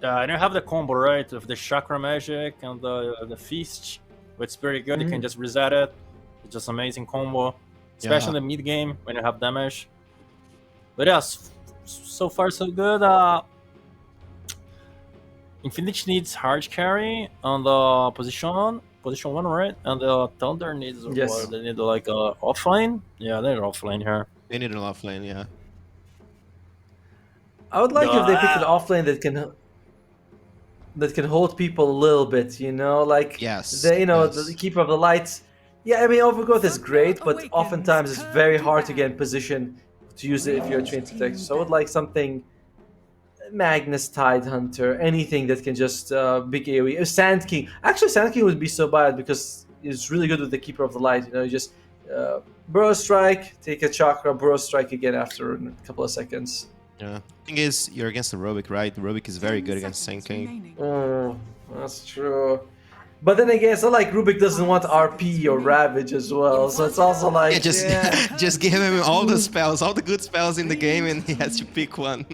Yeah, and you have the combo, right, of the chakra magic and the feast, which is pretty good. You can just reset it. It's just amazing combo, especially in the mid game when you have damage. But yeah, so far so good. Infinity needs hard carry on the position one, right? And the Thunder needs Yes. they need like offlane. Yeah, they're offlane here. They need an offlane, yeah. I would like if they pick an offlane that can hold people a little bit, you know, like Yes. the keeper of the lights. Yeah, I mean, overgrowth is great, but oftentimes it's very hard to get in position to use it if you're a trained detective. So I would like something Magnus Tidehunter, anything that can just big AoE. Sand King. Actually, Sand King would be so bad because it's really good with the keeper of the light. You know, you just burrow strike, take a chakra, burrow strike again after a couple of seconds. Yeah. Thing is, you're against the Rubik, right? The Rubik is very good against Sand King. Oh, that's true. But then again, it's not like Rubik doesn't want RP or Ravage as well, so it's also like just give him all the spells, all the good spells in the game, and he has to pick one.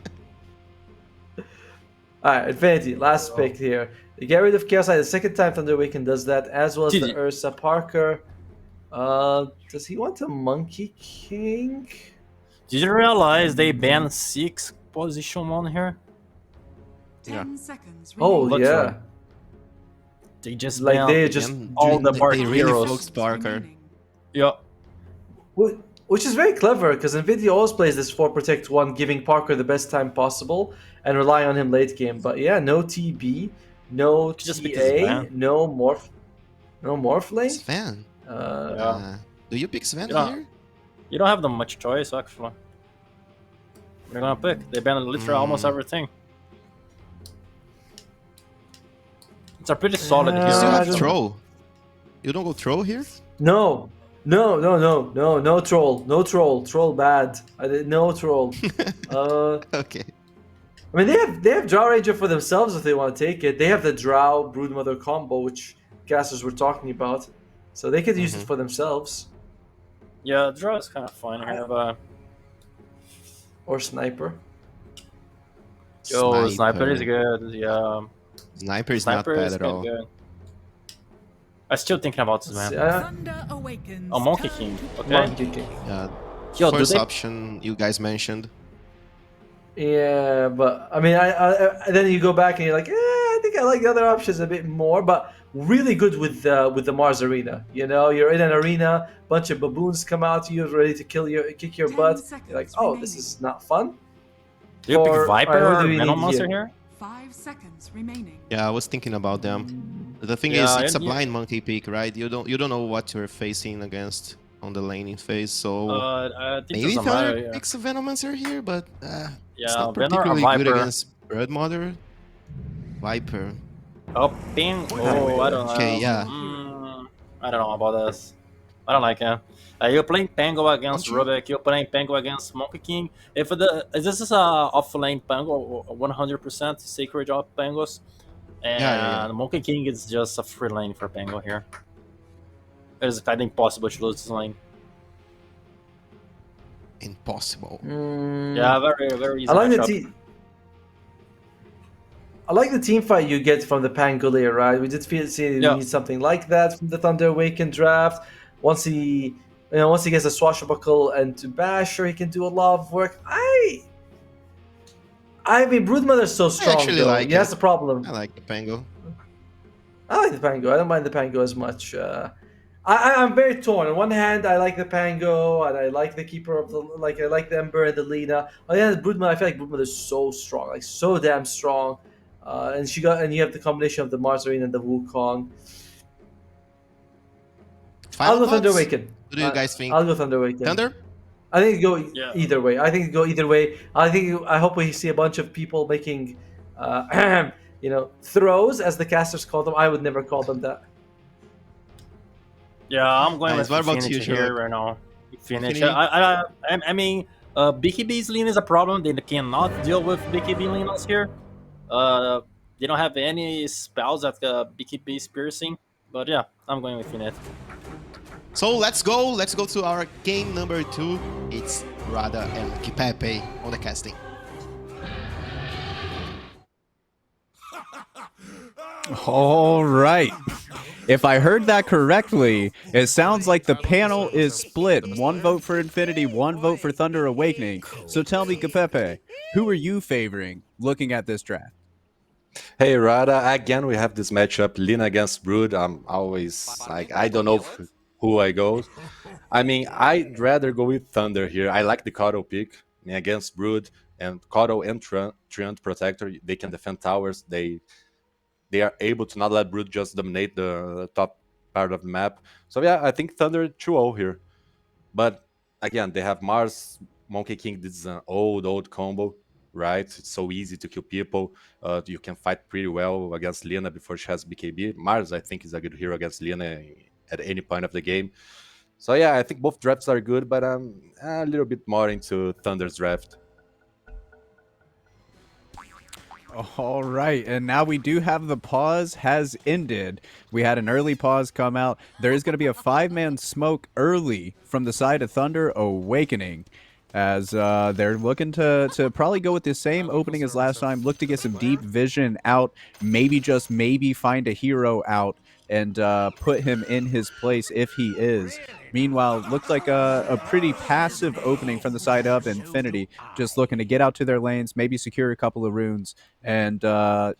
Alright, Infinity, last pick here. You get rid of Chaos Knight the second time Thunder Awaken does that, as well as the Ursa Parker. Does he want a Monkey King? Did you realize they banned 6 position 1 here? 10 seconds. Oh, yeah. They just like banned they just all the Park they really heroes. focused Parker. Yeah. Which is very clever, because NVIDIA always plays this 4 Protect 1, giving Parker the best time possible, and rely on him late game. But yeah, no TB, no TA, no Morph lane. Sven. Do you pick Sven here? You don't have much choice, actually. What are you gonna pick? They banned literally almost everything. It's a pretty solid hero. You still have Troll. You don't go Troll here? No troll. Troll bad. No troll. Okay. I mean, they have Drow Ranger for themselves if they want to take it. They have the Drow Broodmother combo, which casters were talking about, so they could use it for themselves. Yeah, Drow is kind of fun here, but or Sniper. Yo, Sniper is good. Yeah. Sniper is not bad at all. Good. I'm still thinking about this, man. Oh, Monkey King. Okay. Monkey King. Yeah. First option you guys mentioned. Yeah, but I mean, I then you go back and you're like, I think I like the other options a bit more. But really good with the Mars arena. You know, you're in an arena, bunch of baboons come out to you, ready to kick your butt. You're like, oh, this is not fun. Do you pick Viper or Venom Monster here? 5 seconds remaining. Yeah, I was thinking about them. The thing is, it's a blind monkey pick, right? You don't know what you're facing against on the laning phase, so maybe Thunder picks a Venomancer here, but it's not particularly good against Bloodmother. Viper. Oh, Ping. Oh, I don't know. Okay, yeah. I don't know about this. I don't like it. You're playing Pango against Rubik. You're playing Pango against Monkey King. If this is a off-lane Pango, 100% sacred of Pangos, and Monkey King is just a free lane for Pango here. It is kind of impossible to lose this lane. Impossible. Yeah, very very easy. I like the team fight you get from the Pangolier, right? We did see we need something like that from the Thunder Awaken draft. Once he gets a swashbuckle and to Basher, he can do a lot of work. I mean, Broodmother's so strong. That's the problem. I like the Pango. I like the Pango. I don't mind the Pango as much. I'm very torn. On one hand, I like the Pango, and I like the Keeper of the I like the Ember and the Lina. On the other hand, Broodmother, I feel like Broodmother is so strong, like so damn strong. And you have the combination of the Margarine and the Wukong. I'll go Thunder Awaken. What do you guys think? I'll go Thunder Awaken. Thunder? I think go either way. I hope we see a bunch of people making, throws, as the casters call them. I would never call them that. Yeah, I'm going with Infinity here right now. Infinity. I mean, BKB's Lean is a problem. They cannot deal with BKB Leanos here. They don't have any spells that BKB is piercing. But yeah, I'm going with Infinite. So let's go to our game number 2. It's Rada and Guipepe on the casting. All right. If I heard that correctly, it sounds like the panel is split. 1 vote for Infinity, 1 vote for Thunder Awakening. So tell me, Guipepe, who are you favoring looking at this draft? Hey Rada, again we have this matchup, Lina against Brood. I'm always like, I don't know who I go. I mean, I'd rather go with Thunder here. I like the Caudal pick. I mean, against Brood and Caudal and Treant Protector, they can defend towers. They are able to not let Brood just dominate the top part of the map. So yeah, I think Thunder 2-0 here. But again, they have Mars, Monkey King. This is an old combo, right? It's so easy to kill people. You can fight pretty well against Lina before she has BKB. Mars, I think, is a good hero against Lina at any point of the game. So yeah, I think both drafts are good, but I'm a little bit more into Thunder's draft. All right, and now we do have the pause has ended. We had an early pause come out. There is going to be a 5-man smoke early from the side of Thunder Awakening, as they're looking to probably go with the same opening as last time, look to get some deep vision out, maybe find a hero out, and put him in his place if he is. Meanwhile, looks like a pretty passive opening from the side of Infinity, just looking to get out to their lanes, maybe secure a couple of runes, and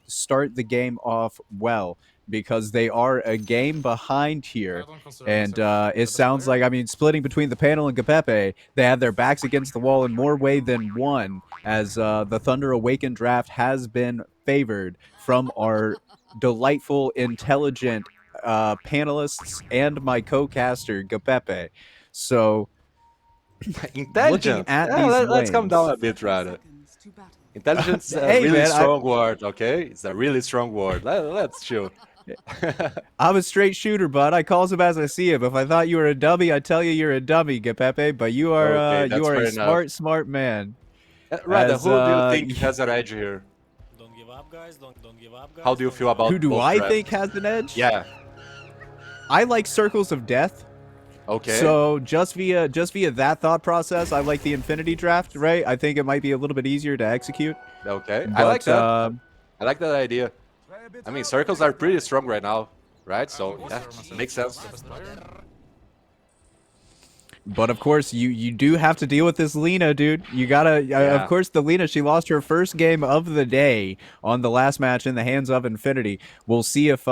start the game off well, because they are a game behind here. And it sounds like, I mean, splitting between the panel and Guipepe, they have their backs against the wall in more way than one, as the Thunder Awaken draft has been favored from our delightful, intelligent panelists and my co-caster Guipepe. So Intelligent. Let's come down a bit, rather. Intelligence is a really strong word, okay? It's a really strong word. Let's chill. I'm a straight shooter, bud. I calls him as I see him. If I thought you were a dummy, I'd tell you you're a dummy, Guipepe. But you are a smart man. Rada, who do you think has an edge here? Don't give up, guys. Don't give up, guys. How do you feel about who do I think has an edge? Yeah. I like Circles of Death. Okay. So just via that thought process, I like the Infinity draft, right? I think it might be a little bit easier to execute. Okay. But, I like that. I like that idea. I mean, circles are pretty strong right now, right? So yeah, it makes sense. But of course, you do have to deal with this Lina, dude. You gotta. Of course, the Lina, she lost her first game of the day on the last match in the hands of Infinity. We'll see if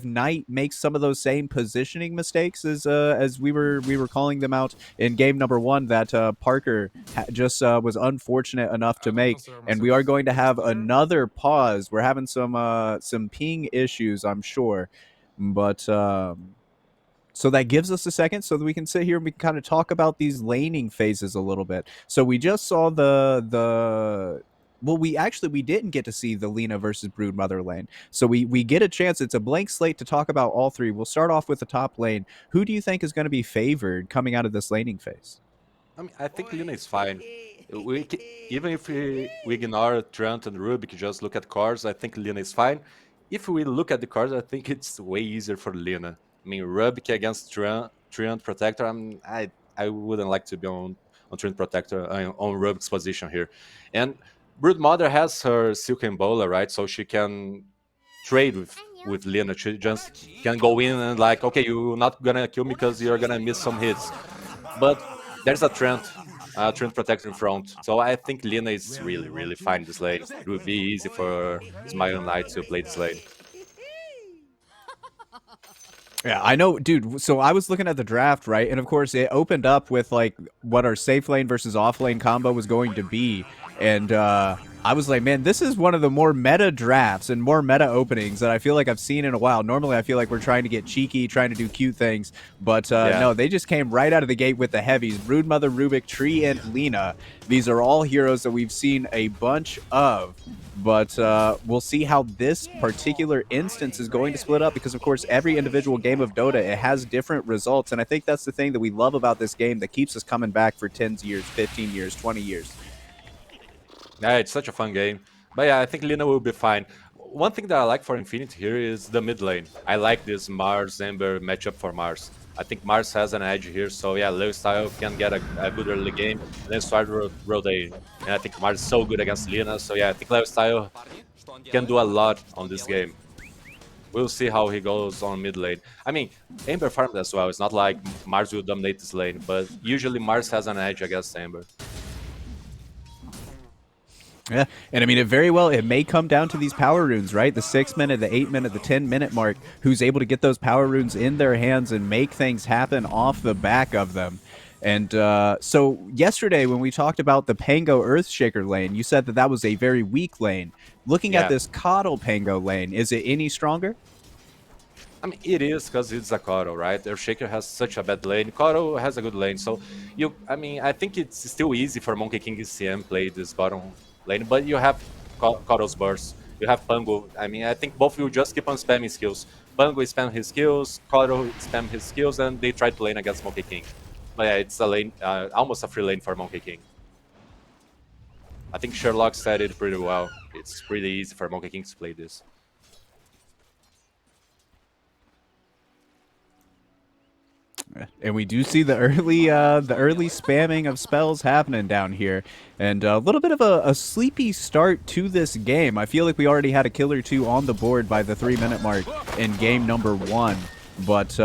Knight makes some of those same positioning mistakes as we were calling them out in game number 1 that Parker just was unfortunate enough to make. And we are going to have another pause. We're having some ping issues, I'm sure, but. So that gives us a second so that we can sit here and we can kind of talk about these laning phases a little bit. So we just saw we didn't get to see the Lina versus Broodmother lane. So we get a chance. It's a blank slate to talk about all three. We'll start off with the top lane. Who do you think is going to be favored coming out of this laning phase? I mean, I think Lina is fine. Even if we ignore Trent and Rubik, just look at cores, I think Lina is fine. If we look at the cores, I think it's way easier for Lina. I mean, Rubik against Treant Protector, I wouldn't like to be on Treant Protector, on Rubik's position here. And Broodmother has her Silken Bola, right? So she can trade with Lina. She just can go in and like, okay, you're not gonna kill me because you're gonna miss some hits. But there's a Treant Protector in front. So I think Lina is really, really fine this lane. It would be easy for Smile Knight to play this lane. Yeah, I know, dude. So I was looking at the draft, right? And of course, it opened up with like what our safe lane versus off lane combo was going to be. And I was like, man, this is one of the more meta drafts and more meta openings that I feel like I've seen in a while. Normally, I feel like we're trying to get cheeky, trying to do cute things. But no, they just came right out of the gate with the heavies. Broodmother, Rubik, Tree, and Lina. These are all heroes that we've seen a bunch of. But we'll see how this particular instance is going to split up because, of course, every individual game of Dota, it has different results. And I think that's the thing that we love about this game that keeps us coming back for 10 years, 15 years, 20 years. Yeah, it's such a fun game. But yeah, I think Lina will be fine. One thing that I like for Infinity here is the mid lane. I like this Mars-Ember matchup for Mars. I think Mars has an edge here, so yeah, Lifestyle can get a good early game and then start rotating. And I think Mars is so good against Lina, so yeah, I think Lifestyle can do a lot on this game. We'll see how he goes on mid lane. I mean, Ember farmed as well. It's not like Mars will dominate this lane, but usually Mars has an edge against Ember. Yeah, and I mean, it may come down to these power runes, right? The 6 minute, the 8 minute, the 10-minute mark. Who's able to get those power runes in their hands and make things happen off the back of them? And so yesterday when we talked about the Pango Earthshaker lane, you said that that was a very weak lane. Looking at this Coddle Pango lane, is it any stronger? I mean, it is because it's a Coddle, right? Earthshaker has such a bad lane. Coddle has a good lane, so I think it's still easy for Monkey King CM play this bottom lane, but you have Coddle's burst, you have Pango. I mean, I think both will just keep on spamming skills. Pango spam his skills, Coddle spam his skills, and they try to lane against Monkey King. But yeah, it's a lane, almost a free lane for Monkey King. I think Sherlock said it pretty well. It's pretty easy for Monkey King to play this. And we do see the early spamming of spells happening down here, and a little bit of a sleepy start to this game. I feel like we already had a kill or two on the board by the 3-minute mark in game number 1. But,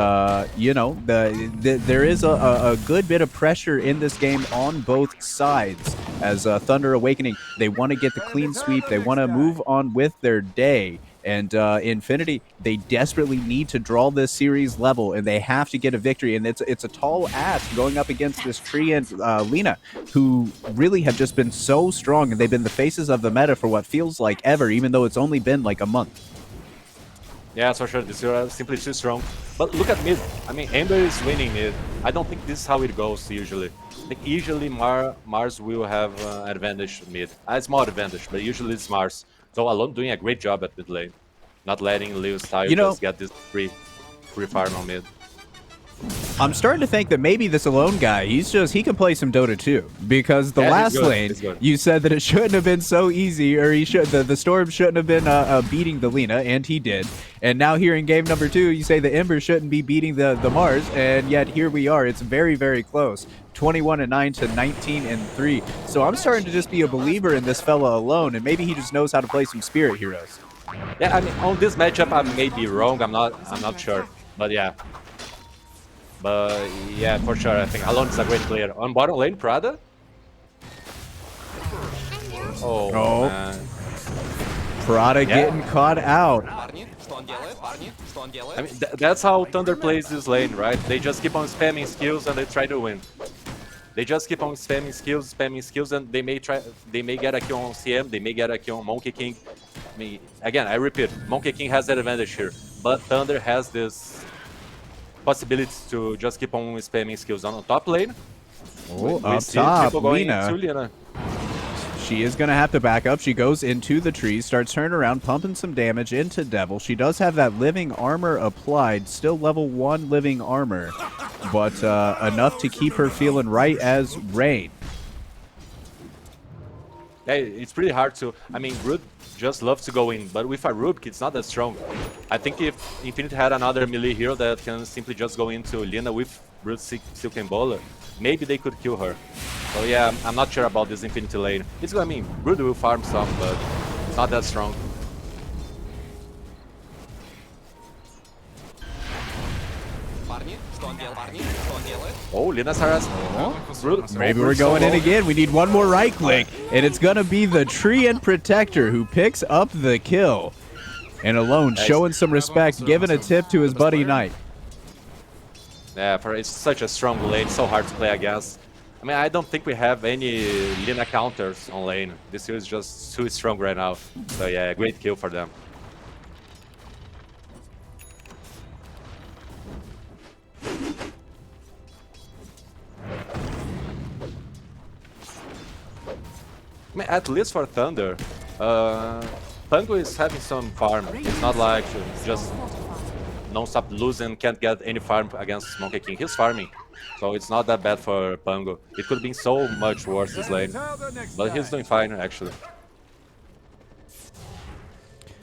you know, there is a good bit of pressure in this game on both sides. As Thunder Awakening, they want to get the clean sweep. They want to move on with their day. And Infinity, they desperately need to draw this series level, and they have to get a victory. And it's a tall ask going up against this Tree and Lina, who really have just been so strong, and they've been the faces of the meta for what feels like ever, even though it's only been like a month. Yeah, for sure. This is simply too strong. But look at mid. I mean, Ember is winning mid. I don't think this is how it goes usually. I think usually Mars will have advantage mid. A small advantage, but usually it's Mars. So Alone doing a great job at mid lane. Not letting Leo Style just get this free farm on mid. I'm starting to think that maybe this Alone guy, he can play some Dota too. Because the last lane, you said that it shouldn't have been so easy, or the Storm shouldn't have been beating the Lina, and he did. And now here in game number 2, you say the Ember shouldn't be beating the Mars, and yet here we are. It's very, very close. 21-9 to 19-3. So I'm starting to just be a believer in this fella Alone, and maybe he just knows how to play some Spirit Heroes. Yeah, I mean, on this matchup, I may be wrong. I'm not sure, but yeah. But yeah, for sure, I think Alone is a great player. On bottom lane, Prada? Oh. Man. Prada getting caught out. I mean, that's how Thunder plays this lane, right? They just keep on spamming skills and they try to win. They just keep on spamming skills, and they may get a kill on CM, they may get a kill on Monkey King. I mean, again, I repeat, Monkey King has that advantage here, but Thunder has this possibility to just keep on spamming skills on top lane. Oh, up top, Lina. She is going to have to back up. She goes into the trees, starts turning around, pumping some damage into Devil. She does have that living armor applied, still level 1 living armor, but enough to keep her feeling right as rain. Yeah, it's pretty hard to... I mean, Brood just loves to go in, but with a Rubik, it's not that strong. I think if Infinite had another melee hero that can simply just go into Lina with Brood, Silk and Bowler, maybe they could kill her. So yeah, I'm not sure about this Infinity lane. I mean, Brood will farm some, but it's not that strong. Oh, Lina's harassment. Maybe we're going in again. We need one more right click, and it's going to be the Tree and Protector who picks up the kill. And Alone showing some respect, giving a tip to his buddy Knight. Yeah, it's such a strong lane, so hard to play against. I mean, I don't think we have any Lina counters on lane. This hero is just too strong right now. So yeah, great kill for them. I mean, at least for Thunder, Pango is having some farm. It's not like just non-stop losing, can't get any farm against Monkey King. He's farming, so it's not that bad for Pango. It could have been so much worse this lane, but he's doing fine actually.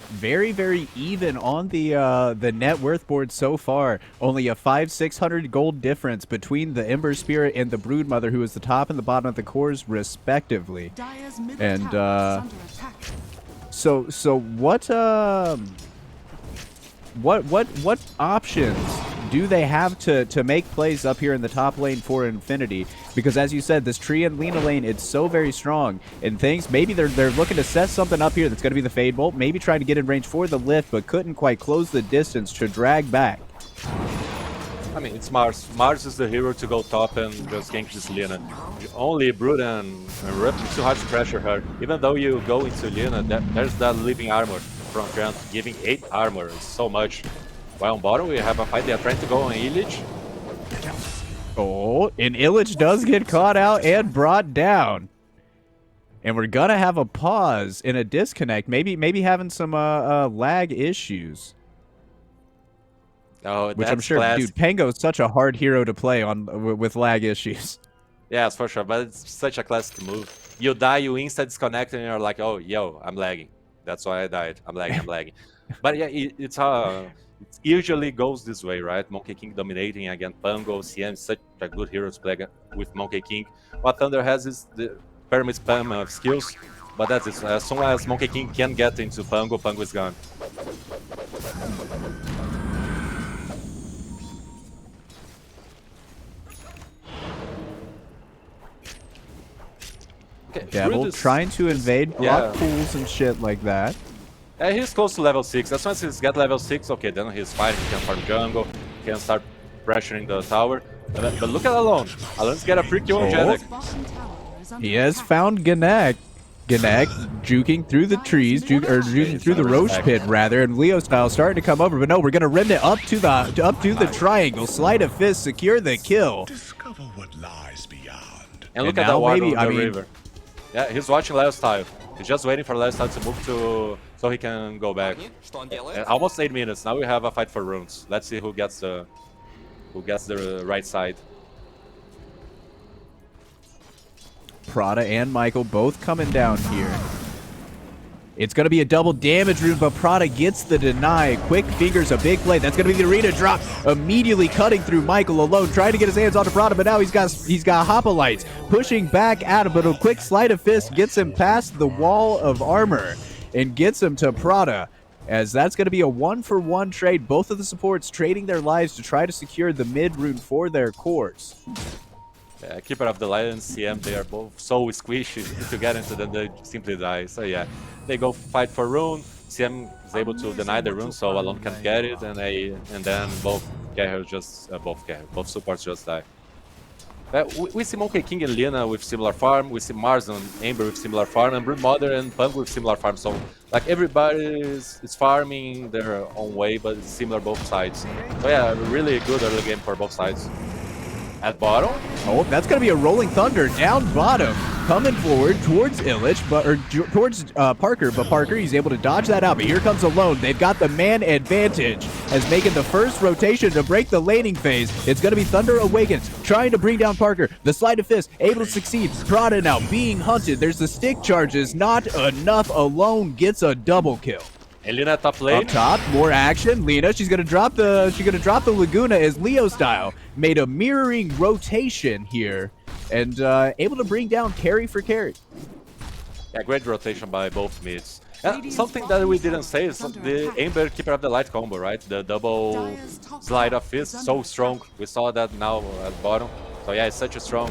Very, very even on the net worth board so far. Only a 500-600 gold difference between the Ember Spirit and the Broodmother, who is the top and the bottom of the cores respectively. And So what options do they have to make plays up here in the top lane for Infinity? Because as you said, this Tree and Lina lane, it's so very strong. And things, maybe they're looking to set something up here that's going to be the Fade Bolt, maybe trying to get in range for the lift, but couldn't quite close the distance to drag back. I mean, it's Mars. Mars is the hero to go top and just gank this Lina. Only Brood and Rip is too hard to pressure her. Even though you go into Lina, there's that living armor from Trent, giving 8 armor. It's so much. While on bottom, we have a fight. They are trying to go on Illich. Oh, and Illich does get caught out and brought down. And we're gonna have a pause in a disconnect. Maybe having some lag issues. Oh, which I'm sure, classic. Dude, Pango is such a hard hero to play on with lag issues. Yes, for sure, but it's such a classic move. You die, you insta disconnect, and you're like, oh, yo, I'm lagging. That's why I died. I'm lagging. But yeah, it usually goes this way, right? Monkey King dominating against Pango. CM is such a good hero to play with Monkey King. What Thunder has is the pyramid spam of skills, but that's it. As soon as Monkey King can get into Pango, Pango is gone. Okay, Devil trying to invade block pools and shit like that. Yeah, he's close to level 6. As soon as he's got level 6, okay, then he's fine. He can farm jungle, he can start pressuring the tower. But look at Alone. Alone's got a pretty kill on Janek. He has found Gnek. Gnek juking through the trees, juking through the Roche pit rather, and Leo style starting to come over. But no, we're gonna remnant up to the triangle. Sleight of fist, secure the kill. Discover what lies beyond. And look at that water on the river. Yeah, he's watching Lifestyle. He's just waiting for Lifestyle to move to so he can go back. Almost 8 minutes. Now we have a fight for runes. Let's see who gets the right side. Prada and Michael both coming down here. It's going to be a double damage rune, but Prada gets the deny. Quick fingers, a big play. That's going to be the arena drop. Immediately cutting through Michael alone, trying to get his hands onto Prada, but now he's got Hoplites pushing back at him, but a quick sleight of fist gets him past the wall of armor and gets him to Prada, as that's going to be a 1-for-1 trade. Both of the supports trading their lives to try to secure the mid rune for their cores. Yeah, Keeper of the Light and CM, they are both so squishy to get into them, they simply die. So yeah, they go fight for rune. CM is able to deny the rune, so Alone can't get it, and then both supports just die. We see Monkey King and Lina with similar farm, we see Mars and Amber with similar farm, and Broodmother and Punk with similar farm. So like everybody is farming their own way, but it's similar both sides. So yeah, really good early game for both sides. At bottom? Oh, that's going to be a Rolling Thunder down bottom. Coming forward towards Illich, towards Parker, but Parker, he's able to dodge that out. But here comes Alone. They've got the man advantage as making the first rotation to break the laning phase. It's going to be Thunder Awakens trying to bring down Parker. The sleight of fist, able to succeed. Prada now being hunted. There's the stick charges, not enough. Alone gets a double kill. And Lina top lane. Up top, more action. Lina, she's gonna drop the Laguna as Leo style. Made a mirroring rotation here, and able to bring down carry for carry. Yeah, great rotation by both mids. Something that we didn't say is the Amber Keeper of the Light combo, right? The double slide of fist, so strong. We saw that now at bottom. So yeah, it's such a strong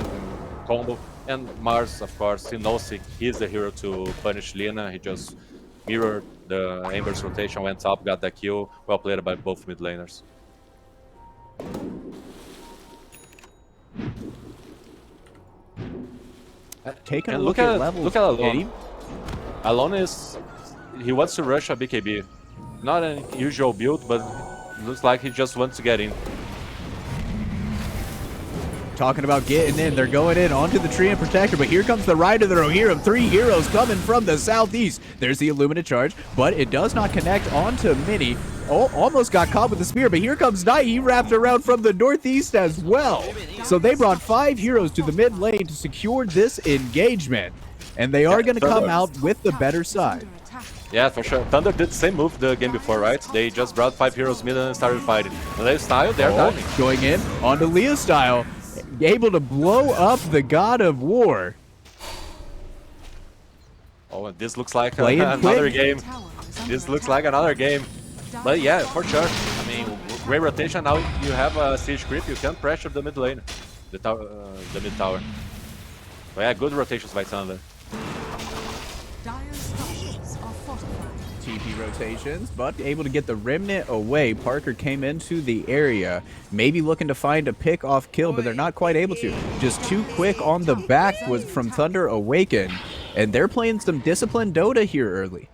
combo. And Mars, of course, he knows he's the hero to punish Lina. He just mirrored the Amber's rotation, went up, got the kill. Well played by both mid laners. Taking a look at levels. Look at Alone. Alone he wants to rush a BKB. Not an usual build, but looks like he just wants to get in. Talking about getting in, they're going in onto the tree and protector, but here comes the Ride of the Rohirrim. 3 heroes coming from the southeast. There's the Illumina charge, but it does not connect onto Mini. Oh, almost got caught with the spear, but here comes Knight. He wrapped around from the northeast as well. So they brought 5 heroes to the mid lane to secure this engagement, and they are going to come out with the better side. Yeah, for sure. Thunder did the same move the game before, right? They just brought 5 heroes mid and started fighting. Leo style, they're dying. Going in onto Leo style. Able to blow up the God of War. Oh, and this looks like Play it another quick. game. This looks like anher game. But yeah, for sure. I mean, great rotation. Now you have a siege creep. You can pressure the mid lane, the mid tower. But yeah, good rotations by Thunder. Dire's structures are fortified. TP rotations, but able to get the remnant away. Parker came into the area, maybe looking to find a pick off kill, but they're not quite able to. Just too quick on the back was from Thunder Awaken, and they're playing some disciplined Dota here early.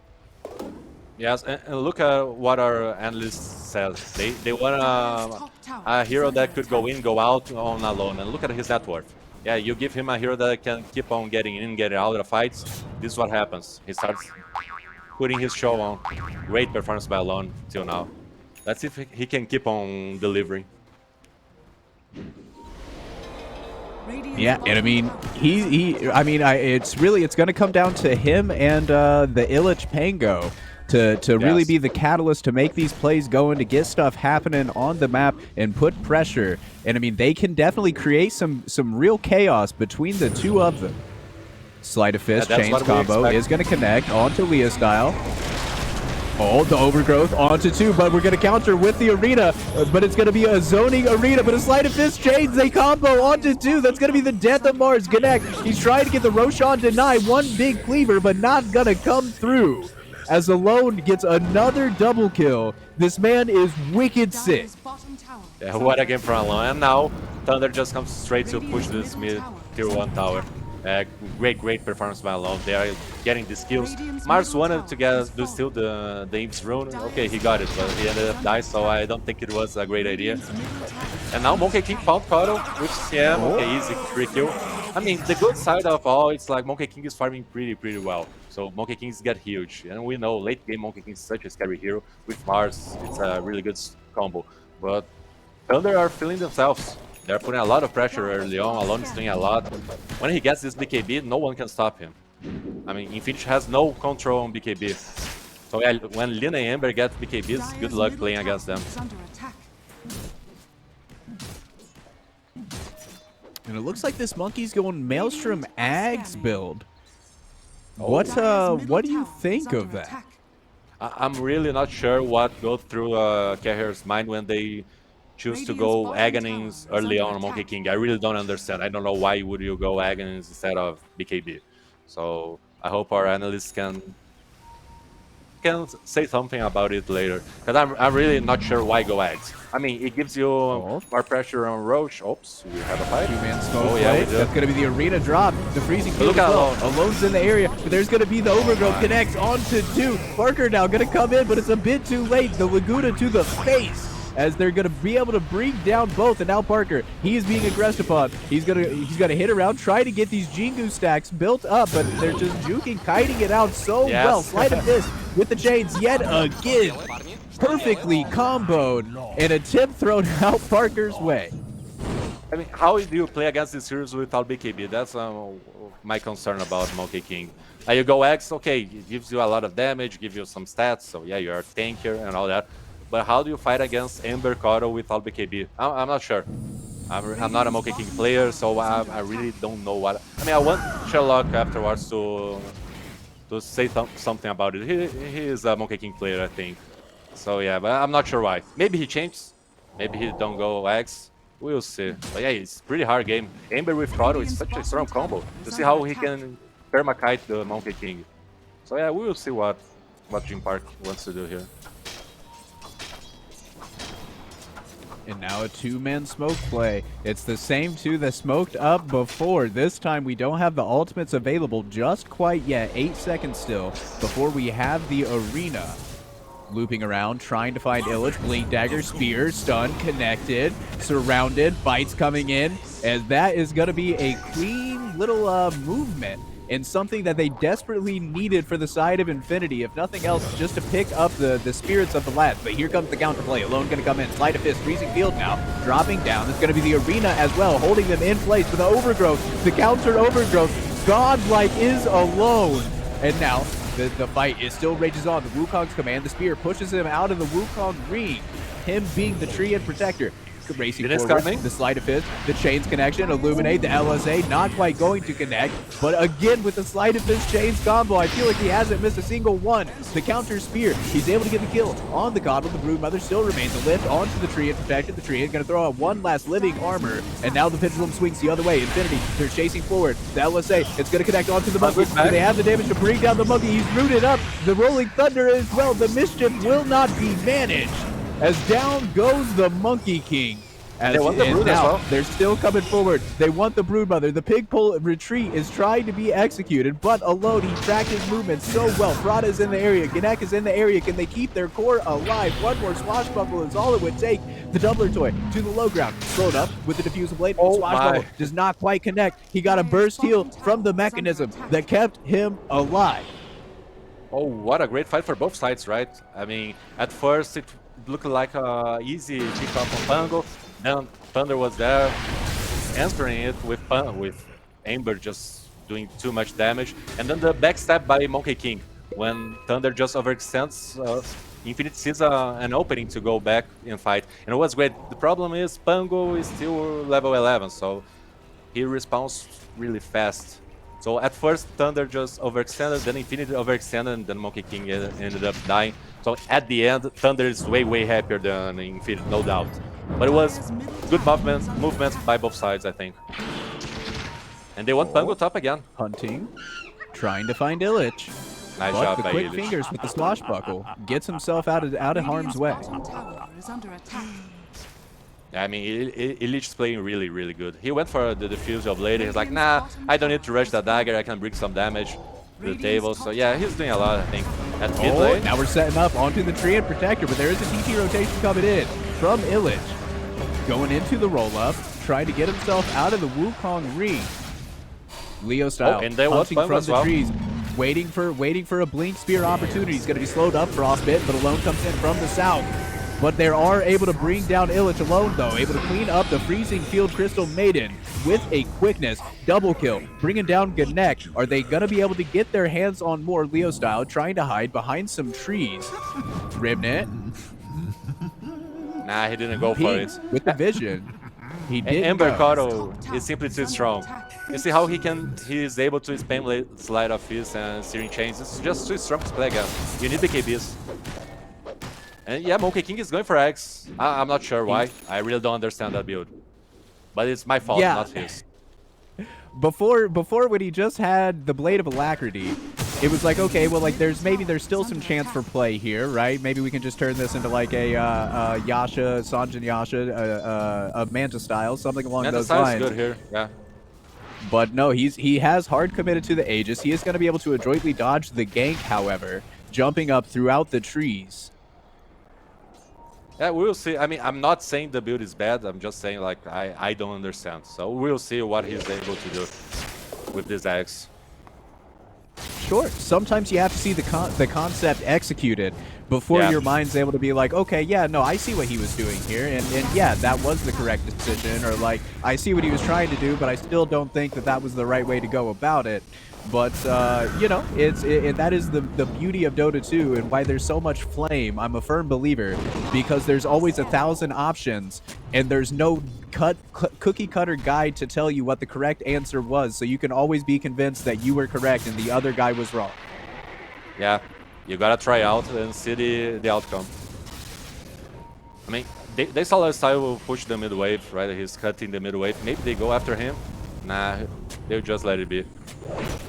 Yes, and look at what our analyst says. They want a hero that could go in, go out on alone, and look at his net worth. Yeah, you give him a hero that can keep on getting in, getting out of fights. This is what happens. He starts putting his show on. Great performance by Alone till now. Let's see if he can keep on delivering. Yeah, and I mean, it's going to come down to him and the Illich Pango to really be the catalyst to make these plays going, to get stuff happening on the map and put pressure. And I mean, they can definitely create some real chaos between the two of them. Sleight of Fist, Chains combo is going to connect onto Leah style. Oh, the overgrowth onto 2, but we're going to counter with the arena, but it's going to be a zoning arena, but a Sleight of Fist Chains, they combo onto 2. That's going to be the death of Mars. Connect. He's trying to get the Roshan deny. One big cleaver, but not going to come through. As Alone gets another double kill. This man is wicked sick. Yeah, what a game from Alone. And now Thunder just comes straight to push this mid tier 1 tower. Great performance by Alone. They are getting the skills. Mars wanted to do still the Imps rune. Okay, he got it, but he ended up dying, so I don't think it was a great idea. And now Monkey King found Coddle, which yeah, okay, easy 3 kill. I mean, the good side of all, it's like Monkey King is farming pretty well. So Monkey Kings get huge, and we know late game Monkey King is such a scary hero. With Mars, it's a really good combo. But Thunder are feeling themselves. They're putting a lot of pressure early on. Alone is doing a lot. When he gets this BKB, no one can stop him. I mean, Infinity has no control on BKB. So yeah, when Lina and Ember get BKBs, good luck playing against them. And it looks like this monkey's going Maelstrom Ags build. What do you think of that? I'm really not sure what goes through Carrier's mind when they choose to go Aghanim's early on Monkey King. I really don't understand. I don't know why would you go Aghanim's instead of BKB. So I hope our analysts can say something about it later, because I'm really not sure why go Ags. I mean, it gives you more pressure on Roche. Oops, we have a fight. Two-man smoke play. That's going to be the arena drop. The freezing field as well. Alone's in the area, but there's going to be the overgrowth. Connects onto 2. Parker now going to come in, but it's a bit too late. The Laguna to the face, as they're going to be able to bring down both. And now Parker, he is being aggressed upon. He's gonna hit around, try to get these Jingu stacks built up, but they're just juking, kiting it out so well. Sleight of Fist with the chains yet again. Perfectly comboed, and a tip thrown out Parker's way. I mean, how do you play against these heroes without BKB? That's my concern about Monkey King. You go X, okay, it gives you a lot of damage, gives you some stats, so yeah, you're a tanker and all that. But how do you fight against Ember Coddle without BKB? I'm not sure. I'm not a Monkey King player, so I really don't know what... I mean, I want Sherlock afterwards to say something about it. He is a Monkey King player, I think. So yeah, but I'm not sure why. Maybe he changed. Maybe he don't go X. We'll see. But yeah, it's a pretty hard game. Ember with Coddle is such a strong combo. To see how he can permakite the Monkey King. So yeah, we will see what Jim Park wants to do here. And now a two-man smoke play. It's the same two that smoked up before. This time we don't have the ultimates available just quite yet. 8 seconds still before we have the arena. Looping around, trying to find Illich. Blink Dagger, Spear, stun, connected, surrounded, bites coming in. As that is going to be a clean little movement. And something that they desperately needed for the side of Infinity, if nothing else, just to pick up the spirits of the lads. But here comes the counterplay. Alone going to come in. Sleight of Fist, freezing field now. Dropping down. It's going to be the arena as well, holding them in place for the overgrowth. The counter overgrowth. Godlike is Alone. And now the fight is still rages on. The Wukong's command. The spear pushes him out of the Wukong ring. Him being the tree and protector. racing It is forward. coming. The sleight of fist, the chains connection, illuminate, the LSA not quite going to connect, but again with the sleight of fist chains combo, I feel like he hasn't missed a single one. The counter spear, he's able to get the kill on the Coddle. The Broodmother still remains a lift onto the tree and protected. The tree is going to throw out one last living armor, and now the pendulum swings the other way. Infinity, they're chasing forward. The LSA, it's going to connect onto the monkey. Do they have the damage to bring down the monkey? He's rooted up. The Rolling Thunder as well. The mischief will not be managed. As down goes the Monkey King. They want the Brood as well. They're still coming forward. They want the Broodmother. The pig pole retreat is trying to be executed, but alone he tracked his movements so well. Rada is in the area. Gnek is in the area. Can they keep their core alive? One more swashbuckle is all it would take. The Doubler Toy to the low ground. Slowed up with the diffusal blade. Swashbuckle does not quite connect. He got a burst heal from the mechanism that kept him alive. Oh, what a great fight for both sides, right? I mean, at first it looked like a easy pick up on Pango. Then Thunder was there, answering it with Amber just doing too much damage. And then the backstab by Monkey King, when Thunder just overextends, Infinite sees an opening to go back and fight. And it was great. The problem is Pango is still level 11, so he respawns really fast. So at first Thunder just overextended, then Infinity overextended, and then Monkey King ended up dying. So at the end, Thunder is way happier than Infinity, no doubt. But it was good movements by both sides, I think. And they want Pango top again. Hunting, trying to find Illich. Nice But job the by quick Illich. fingers with the swashbuckle gets himself out of harm's way. Tower is under attack. I mean, Illich is playing really good. He went for the diffuser of lady. He's like, nah, I don't need to rush the dagger. I can bring some damage to the table. So yeah, he's doing a lot, I think. At mid lane. Now we're setting up onto the tree and protector, but there is a TT rotation coming in from Illich. Going into the roll-up, trying to get himself out of the Wukong ring. Leo style, and they want hunting Pango from as the well. trees. Waiting for a blink spear opportunity. He's going to be slowed up, Frostbit, but Alone comes in from the south. But they are able to bring down Illich Alone, though. Able to clean up the Freezing Field Crystal Maiden with a quickness. Double kill, bringing down Gnek. Are they going to be able to get their hands on more Leo style, trying to hide behind some trees? Ribnet. Nah, he didn't go for it. With the vision. He did. Ember Coddle is simply too strong. You see how he is able to spam Slide of Fist and Searing Chains. It's just too strong to play against. You need BKBs. And yeah, Monkey King is going for X. I'm not sure why. I really don't understand that build. But it's my fault, not his. Before when he just had the Blade of Alacrity, it was like, okay, well, like there's still some chance for play here, right? Maybe we can just turn this into like a Yasha, Sanjin Yasha, a Manta style, something along those lines. Good here, yeah. But no, he has hard committed to the Aegis. He is going to be able to adroitly dodge the gank, however, jumping up throughout the trees. Yeah, we'll see. I mean, I'm not saying the build is bad. I'm just saying, like, I don't understand. So we'll see what he's able to do with this X. Sure. Sometimes you have to see the concept executed before your mind's able to be like, okay, yeah, no, I see what he was doing here, and yeah, that was the correct decision, or like, I see what he was trying to do, but I still don't think that was the right way to go about it. But, you know, that is the beauty of Dota 2 and why there's so much flame. I'm a firm believer because there's always 1,000 options and there's no cookie cutter guide to tell you what the correct answer was. So you can always be convinced that you were correct and the other guy was wrong. Yeah, you gotta try out and see the outcome. I mean, they saw last time will push the mid wave, right? He's cutting the mid wave. Maybe they go after him. Nah, they'll just let it be.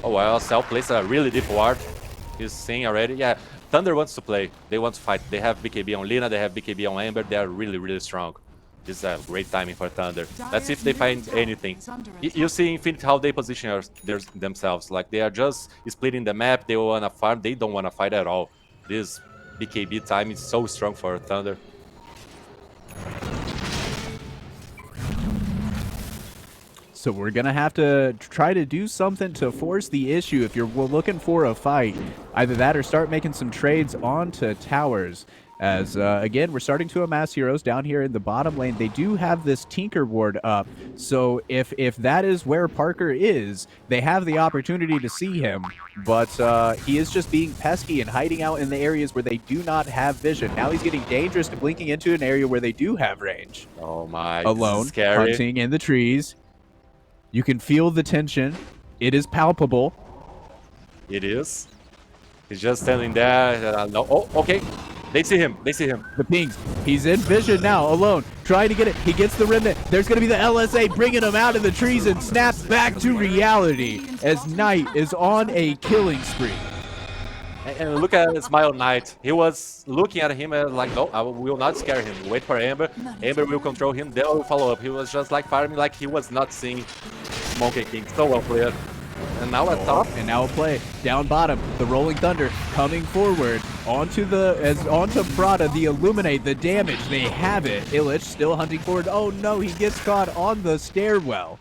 Oh well, Cell plays a really deep ward. He's seeing already. Yeah, Thunder wants to play. They want to fight. They have BKB on Lina, they have BKB on Amber. They are really strong. This is a great timing for Thunder. Let's see if they find anything. You see Infinite how they position themselves. Like they are just splitting the map. They want to farm. They don't want to fight at all. This BKB time is so strong for Thunder. So we're going to have to try to do something to force the issue if you're looking for a fight. Either that or start making some trades onto towers. As, again, we're starting to amass heroes down here in the bottom lane. They do have this Tinker ward up, so if that is where Parker is, they have the opportunity to see him, but he is just being pesky and hiding out in the areas where they do not have vision. Now he's getting dangerous to blinking into an area where they do have range. Oh my, Alone, scary. hunting in the trees. You can feel the tension. It is palpable. It is. He's just standing there. No. Oh, okay. They see him. They see him. The pings. He's in vision now, alone, trying to get it. He gets the remnant. There's going to be the LSA bringing him out of the trees and snaps back to reality as Knight is on a killing spree. And look at Smile Knight. He was looking at him and like, no, I will not scare him. Wait for Amber. Amber will control him. They will follow up. He was just like farming like he was not seeing Monkey King. So well played. And now at top. And now a play down bottom. The Rolling Thunder coming forward onto Rada, the Illuminate, the damage. They have it. Illich still hunting forward. Oh no, he gets caught on the stairwell.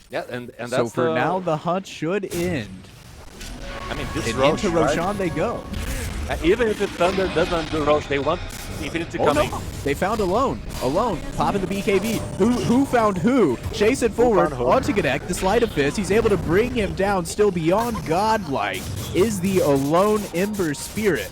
Yeah, and that's so for now the hunt should end. I mean, this and Roche, into Roshan they go. Even if the Thunder doesn't do Roche, they want Infinity coming. No. They found Alone, popping the BKB. Who found who? Chase it forward onto Connect, the Sleight of Fist. He's able to bring him down, still beyond godlike. Is the Alone Ember Spirit.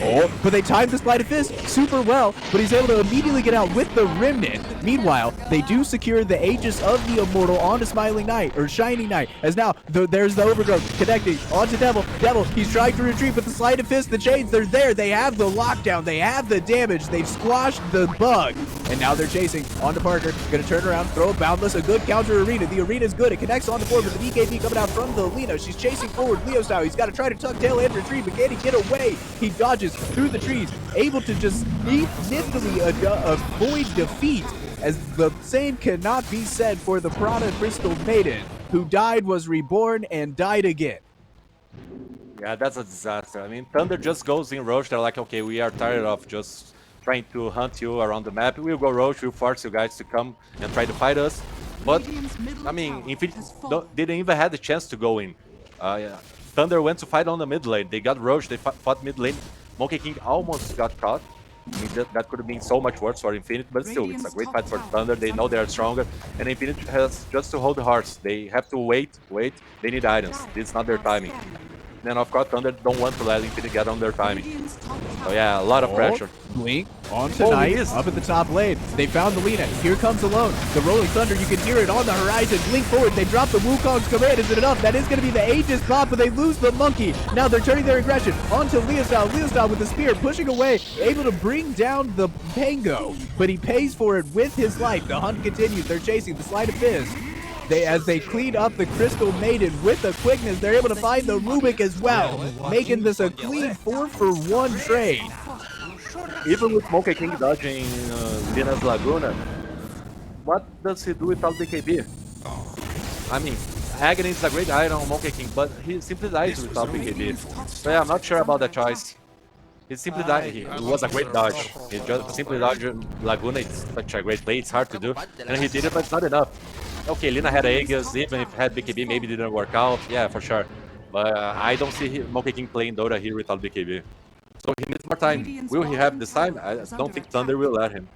Oh, but they timed the Sleight of Fist super well, but he's able to immediately get out with the Remnant. Meanwhile, they do secure the Aegis of the Immortal onto Smiling Knight, or Shining Knight, as now there's the Overgrowth connecting onto Devil. Devil, he's trying to retreat, but the Sleight of Fist, the Chains, they're there. They have the lockdown. They have the damage. They've squashed the bug. And now they're chasing onto Parker. Gonna turn around, throw a Boundless, a good counter Arena. The Arena's good. It connects onto forward, but the BKB coming out from the Lena. She's chasing forward Leo style. He's got to try to tuck tail and retreat, but can he get away? He dodges through the trees, able to just niftily avoid defeat, as the same cannot be said for the Prada Crystal Maiden, who died, was reborn, and died again. Yeah, that's a disaster. I mean, Thunder just goes in Roche. They're like, okay, we are tired of just trying to hunt you around the map. We'll go Roche. We'll force you guys to come and try to fight us. But, I mean, Infinity didn't even have the chance to go in. Thunder went to fight on the mid lane. They got Roche. They fought mid lane. Monkey King almost got caught. I mean, that could have been so much worse for Infinity, but still, it's a great fight for Thunder. They know they are stronger, and Infinity has just to hold the hearts. They have to wait. They need items. It's not their timing. And of course, Thunder don't want to let Infinity get on their timing. So yeah, a lot of pressure. Blink on tonight, up at the top lane. They found the Lena. Here comes Alone. The Rolling Thunder, you can hear it on the horizon. Blink forward. They drop the Wukong's command. Is it enough? That is going to be the Aegis pop, but they lose the Monkey. Now they're turning their aggression onto Leostyle. Leostyle with the spear, pushing away, able to bring down the Pango, but he pays for it with his life. The hunt continues. They're chasing the Sleight of Fist. As they clean up the Crystal Maiden with the quickness, they're able to find the Rubik as well, making this a clean 4-for-1 trade. Even with Monkey King dodging Lina's Laguna, what does he do without BKB? I mean, Agony is a great item on Monkey King, but he simply dies without BKB. So yeah, I'm not sure about that choice. He simply died. It was a great dodge. He just simply dodged Laguna. It's such a great play. It's hard to do, and he did it, but it's not enough. Okay, Lina had Aegis, even if had BKB, maybe didn't work out. Yeah, for sure. But I don't see Monkey King playing Dota here without BKB. So he needs more time. Will he have this time? I don't think Thunder will let him.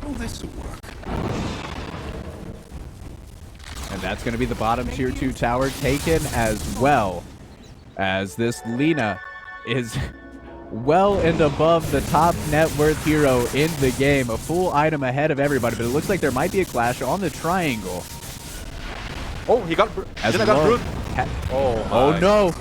Oh, this will work. And that's going to be the bottom tier 2 tower taken as well, as this Lina is well and above the top net worth hero in the game. A full item ahead of everybody, but it looks like there might be a clash on the triangle. Oh, he got Brood. Oh no.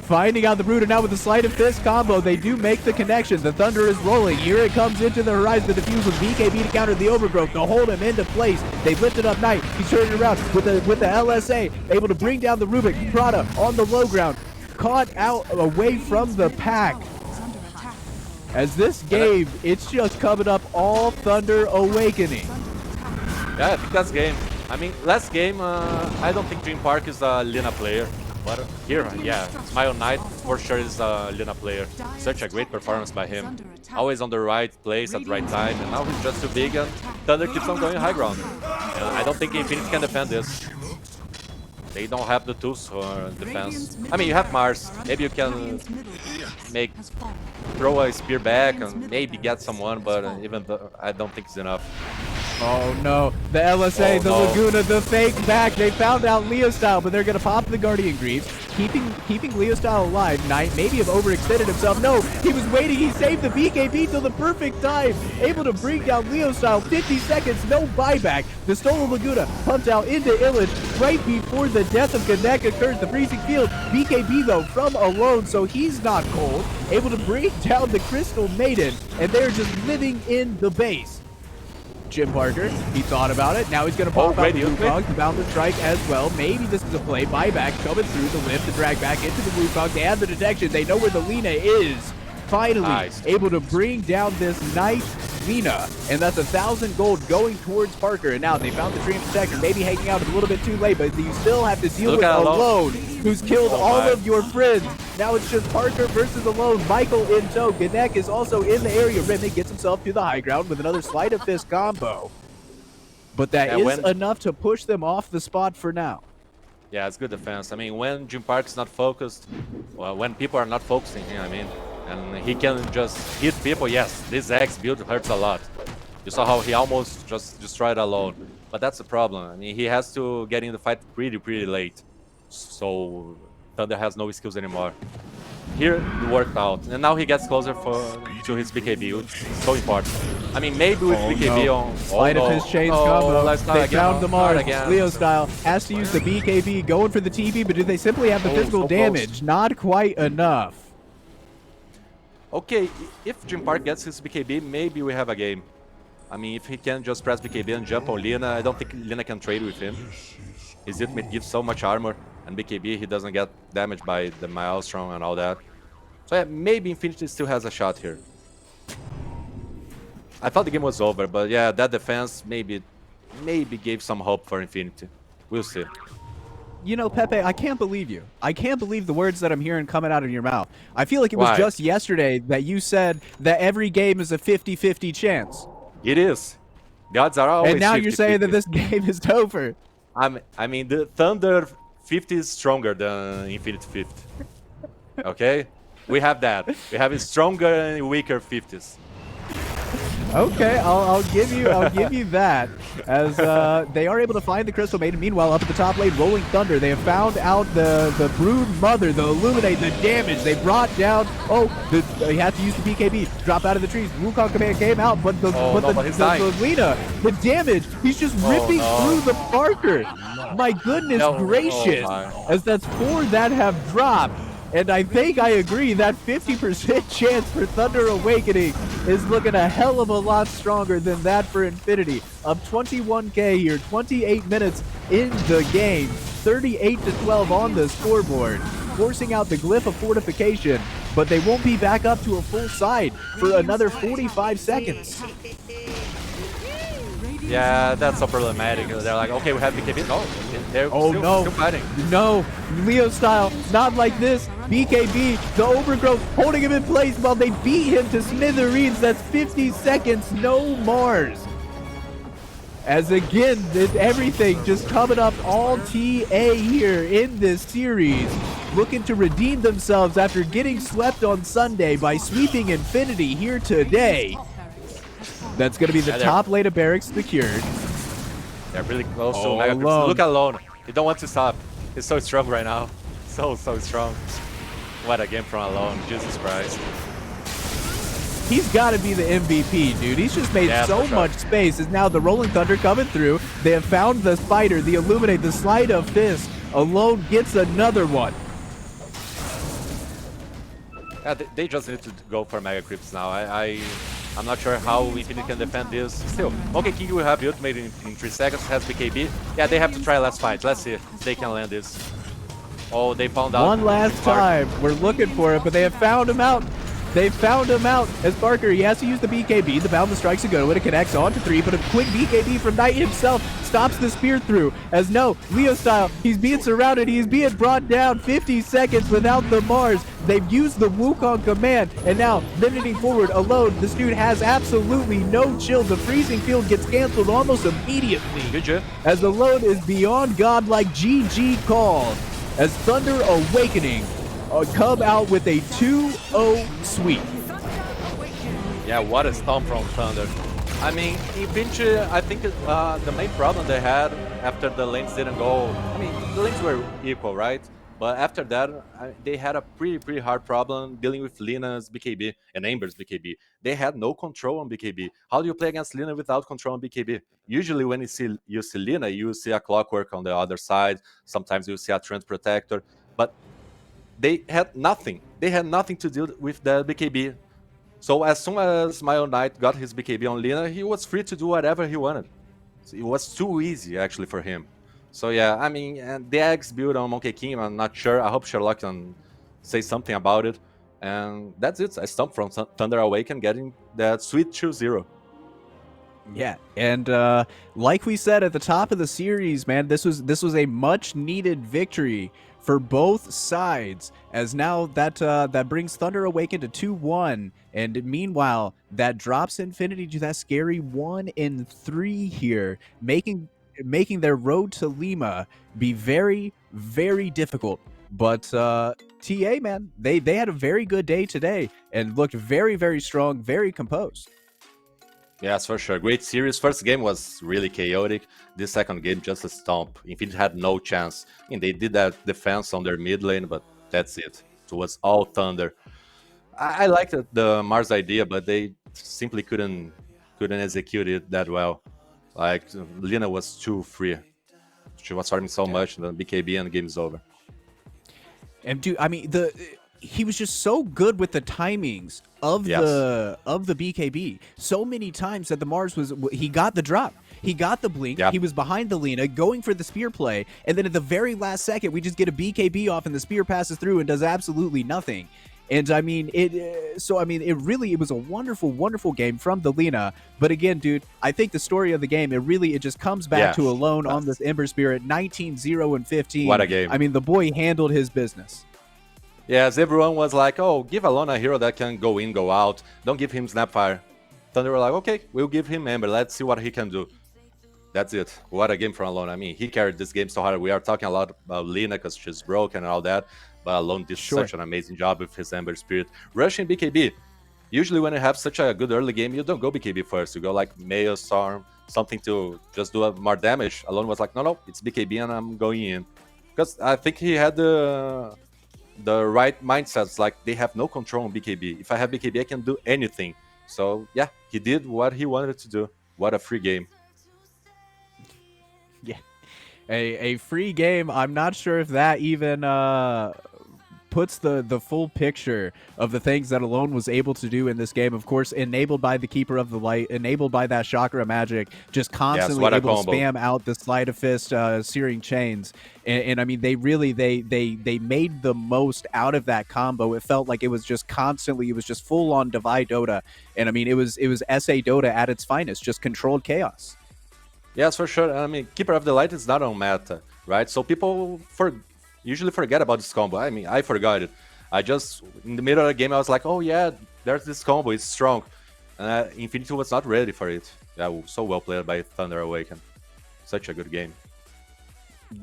Finding out the Brood, and now with the Sleight of Fist combo, they do make the connection. The Thunder is rolling. Here it comes into the horizon. The defuse with BKB to counter the Overgrowth, to hold him into place. They've lifted up Knight. He's turning around with the LSA, able to bring down the Rubik. Prada on the low ground, caught out away from the pack. As this game, it's just coming up all Thunder Awakening. Yeah, I think that's game. I mean, last game, I don't think Dream Park is a Lina player. But here, yeah, Smile Knight for sure is a Lina player. Such a great performance by him. Always on the right place at the right time, and now he's just too big, and Thunder keeps on going high ground. And I don't think Infinity can defend this. They don't have the tools for defense. I mean, you have Mars. Maybe you can throw a spear back and maybe get someone, but even though I don't think it's enough. Oh no, the LSA, the Laguna, the fake back. They found out Leo Style, but they're gonna pop the Guardian Greaves, keeping Leo Style alive. Knight maybe have overextended himself. No, he was waiting. He saved the BKB till the perfect time, able to bring down Leo Style. 50 seconds, no buyback. The stolen Laguna pumped out into Illich right before the death of Gnek occurs. The freezing field. BKB though from alone, so he's not cold. Able to bring down the Crystal Maiden, and they're just living in the base. Jim Parker, he thought about it. Now he's going to pop out the Wukong to bound the strike as well. Maybe this is a play. Buyback coming through the lift to drag back into the Wukong. They have the detection. They know where the Lina is. Finally able to bring down this nice Lina. And that's 1,000 gold going towards Parker. And now they found the Dream Protector. Maybe hanging out a little bit too late, but you still have to deal with Alone, who's killed all of your friends. Now it's just Parker versus Alone. Michael in tow. Gnek is also in the area. Remy gets himself to the high ground with another Sleight of Fist combo. But that is enough to push them off the spot for now. Yeah, it's good defense. I mean, when Jim Park's not focused, well, when people are not focusing him, I mean, and he can just hit people, yes, this X build hurts a lot. You saw how he almost just destroyed Alone. But that's the problem. I mean, he has to get in the fight pretty late. So Thunder has no skills anymore. Here, it worked out. And now he gets closer to his BKB, which is so important. I mean, maybe with BKB on... Sleight of his chains combo. They found the Mars. Leo Style has to use the BKB, going for the TP, but do they simply have the physical damage? Not quite enough. Okay, if Jim Park gets his BKB, maybe we have a game. I mean, if he can just press BKB and jump on Lina, I don't think Lina can trade with him. His ultimate gives so much armor, and BKB, he doesn't get damaged by the Maelstrom and all that. So yeah, maybe Infinity still has a shot here. I thought the game was over, but yeah, that defense maybe gave some hope for Infinity. We'll see. You know, Pepe, I can't believe you. I can't believe the words that I'm hearing coming out of your mouth. I feel like it was just yesterday that you said that every game is a 50-50 chance. It is. The odds are always 50-50. And now you're saying that this game is over. I mean, the Thunder 50 is stronger than Infinity 50. Okay? We have that. We have a stronger and weaker 50s. Okay, I'll give you that, as they are able to find the Crystal Maiden. Meanwhile, up at the top lane, Rolling Thunder, they have found out the Brood Mother, the Illuminate, the damage. They brought down, they had to use the BKB, drop out of the trees. Wukong command came out, but the Lina, the damage, he's just ripping through the Parker. My goodness gracious, as that's 4 that have dropped. And I think I agree that 50% chance for Thunder Awakening is looking a hell of a lot stronger than that for Infinity. Up 21k here, 28 minutes in the game, 38-12 on the scoreboard, forcing out the Glyph of Fortification, but they won't be back up to a full side for another 45 seconds. Yeah, that's so problematic. They're like, okay, we have BKB. No, they're still fighting. No, Leo Style, not like this. BKB, the Overgrowth, holding him in place while they beat him to smithereens. That's 50 seconds, no Mars. As again, everything just coming up all TA here in this series. Looking to redeem themselves after getting swept on Sunday by sweeping Infinity here today. That's going to be the top lane of Barracks secured. They're really close to Mega Crips. Look at Alone. He don't want to stop. He's so strong right now. So strong. What a game from Alone. Jesus Christ. He's got to be the MVP, dude. He's just made so much space. As now the Rolling Thunder coming through. They have found the Spider, the Illuminate, the Sleight of Fist. Alone gets another one. Yeah, they just need to go for Mega Crips now. I'm not sure how Infinity can defend this. Still, okay, King will have the ultimate in 3 seconds, has BKB. Yeah, they have to try last fight. Let's see if they can land this. Oh, they found out. One last time. We're looking for it, but they have found him out. They found him out as Barker. He has to use the BKB. The boundless strikes a go, and it connects on to 3, but a quick BKB from Knight himself stops the spear through. As no, Leo style, he's being surrounded. He's being brought down 50 seconds without the Mars. They've used the Wukong command, and now limiting forward alone. This dude has absolutely no chill. The freezing field gets canceled almost immediately. Good job. As the load is beyond godlike, GG called. As Thunder Awakening come out with a 2-0 sweep. Yeah, what a stomp from Thunder. I mean, in pinch, I think the main problem they had after the lanes didn't go, I mean, the lanes were equal, right? But after that, they had a pretty hard problem dealing with Lina's BKB and Amber's BKB. They had no control on BKB. How do you play against Lina without control on BKB? Usually when you see Lina, you see a Clockwork on the other side. Sometimes you see a Trend Protector. But they had nothing. They had nothing to deal with the BKB. So as soon as Mile Knight got his BKB on Lina, he was free to do whatever he wanted. So it was too easy, actually, for him. So yeah, I mean, and the Eggs build on Monkey King, I'm not sure. I hope Sherlock can say something about it. And that's it. I stumped from Thunder Awaken, getting that sweet 2-0. Yeah, and like we said at the top of the series, man, this was a much needed victory for both sides. As now that brings Thunder Awaken to 2-1, and meanwhile that drops Infinity to that scary 1-3 here, making their road to Lima be very, very difficult. But TA, man, they had a very good day today and looked very, very strong, very composed. Yes, for sure. Great series. First game was really chaotic. This second game, just a stomp. Infinity had no chance. I mean, they did that defense on their mid lane, but that's it. It was all Thunder. I liked the Mars idea, but they simply couldn't execute it that well. Like, Lina was too free. She was farming so much, the BKB and the game is over. And dude, I mean, he was just so good with the timings of the BKB. So many times that the Mars he got the drop. He got the blink. Yep. He was behind the Lina, going for the spear play, and then at the very last second, we just get a BKB off, and the spear passes through and does absolutely nothing. And I mean, it was a wonderful, wonderful game from the Lina. But again, dude, I think the story of the game, it just comes back to Alone on this Ember Spirit, 19-0-15. What a game. I mean, the boy handled his business. Yes, everyone was like, oh, give Alone a hero that can go in, go out. Don't give him Snapfire. Thunder were like, okay, we'll give him Ember. Let's see what he can do. That's it. What a game from Alone. I mean, he carried this game so hard. We are talking a lot about Lina because she's broken and all that. But Alone did such an amazing job with his Ember Spirit. Rushing BKB. Usually when you have such a good early game, you don't go BKB first. You go like Mail Storm, something to just do more damage. Alone was like, no, it's BKB and I'm going in. Because I think he had the right mindsets. Like, they have no control on BKB. If I have BKB, I can do anything. So yeah, he did what he wanted to do. What a free game. Yeah. A free game. I'm not sure if that even puts the full picture of the things that Alone was able to do in this game. Of course, enabled by the Keeper of the Light, enabled by that Chakra Magic, just constantly able to spam out the Sleight of Fist, Searing Chains. And I mean, they made the most out of that combo. It felt like it was just full on Divide Dota. And I mean, it was SA Dota at its finest, just controlled chaos. Yes, for sure. I mean, Keeper of the Light is not on meta, right? So people usually forget about this combo. I mean, I forgot it. I just, in the middle of the game, I was like, oh yeah, there's this combo, it's strong. Infinity was not ready for it. Yeah, so well played by Thunder Awaken. Such a good game.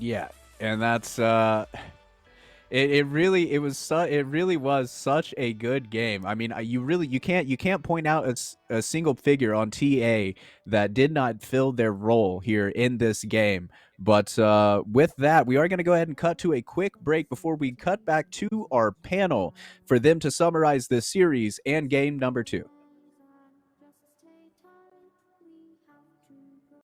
Yeah, and that's it really was such a good game. I mean, you can't point out a single figure on TA that did not fill their role here in this game. But with that, we are going to go ahead and cut to a quick break before we cut back to our panel for them to summarize this series and game number 2.